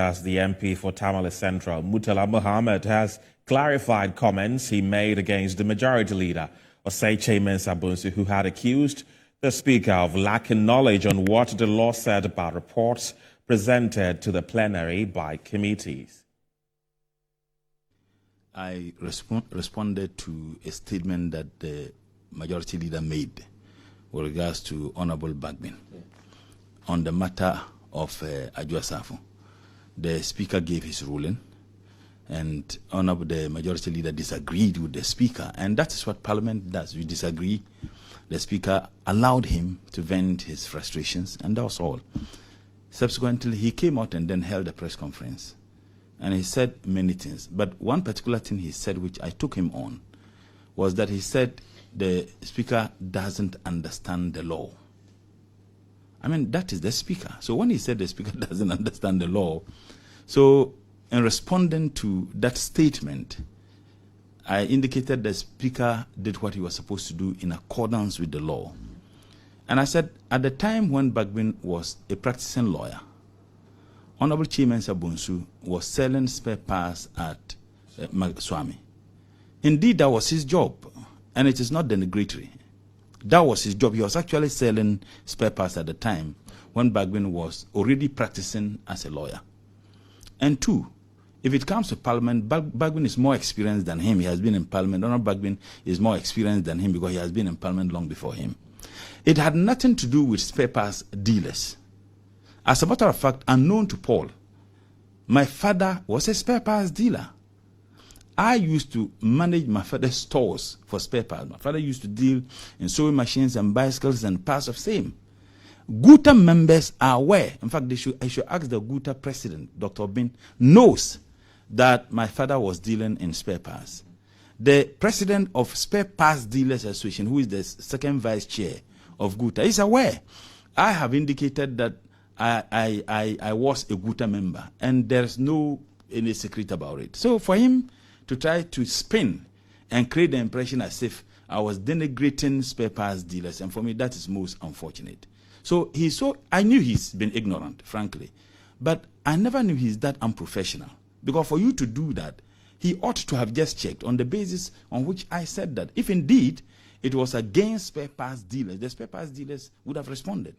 As the MP for Tamale Central, Murtala Muhammed, has clarified comments he made against the majority leader, Kyei-Mensah, who had accused the Speaker of lacking knowledge on what the law said about reports presented to the plenary by committees. I responded to a statement that the majority leader made with regards to Honorable Bagbin on the matter of Adjuasafo. The Speaker gave his ruling, and the majority leader disagreed with the Speaker, and that is what Parliament does. We disagree. The Speaker allowed him to vent his frustrations, and that was all. Subsequently, he came out and then held a press conference, and he said many things. But one particular thing he said, which I took him on, was that he said the Speaker doesn't understand the law. I mean, that is the Speaker. So when he said the Speaker doesn't understand the law, so in responding to that statement, I indicated the Speaker did what he was supposed to do in accordance with the law. And I said, at the time when Bagbin was a practicing lawyer, Honorable Kyei-Mensah was selling spare parts at Swami. Indeed, that was his job, and it is not denigratory. That was his job. He was actually selling spare parts at the time when Bagbin was already practicing as a lawyer. And two, if it comes to Parliament, Bagbin is more experienced than him. He has been in Parliament. Honorable Bagbin is more experienced than him because he has been in Parliament long before him. It had nothing to do with spare parts dealers. As a matter of fact, unknown to Paul, my father was a spare parts dealer. I used to manage my father's stores for spare parts. My father used to deal in sewing machines and bicycles and parts of same. GUTA members are aware. In fact, I should ask the GUTA president, Dr. Bin, knows that my father was dealing in spare parts. The president of Spare Parts Dealers Association, who is the second vice chair of GUTA, is aware. I have indicated that I was a GUTA member, and there's no any secret about it. So for him to try to spin and create the impression as if I was denigrating spare parts dealers, and for me that is most unfortunate. So I knew he's been ignorant, frankly, but I never knew he's that unprofessional. Because for you to do that, he ought to have just checked on the basis on which I said that. If indeed it was against spare parts dealers, the spare parts dealers would have responded.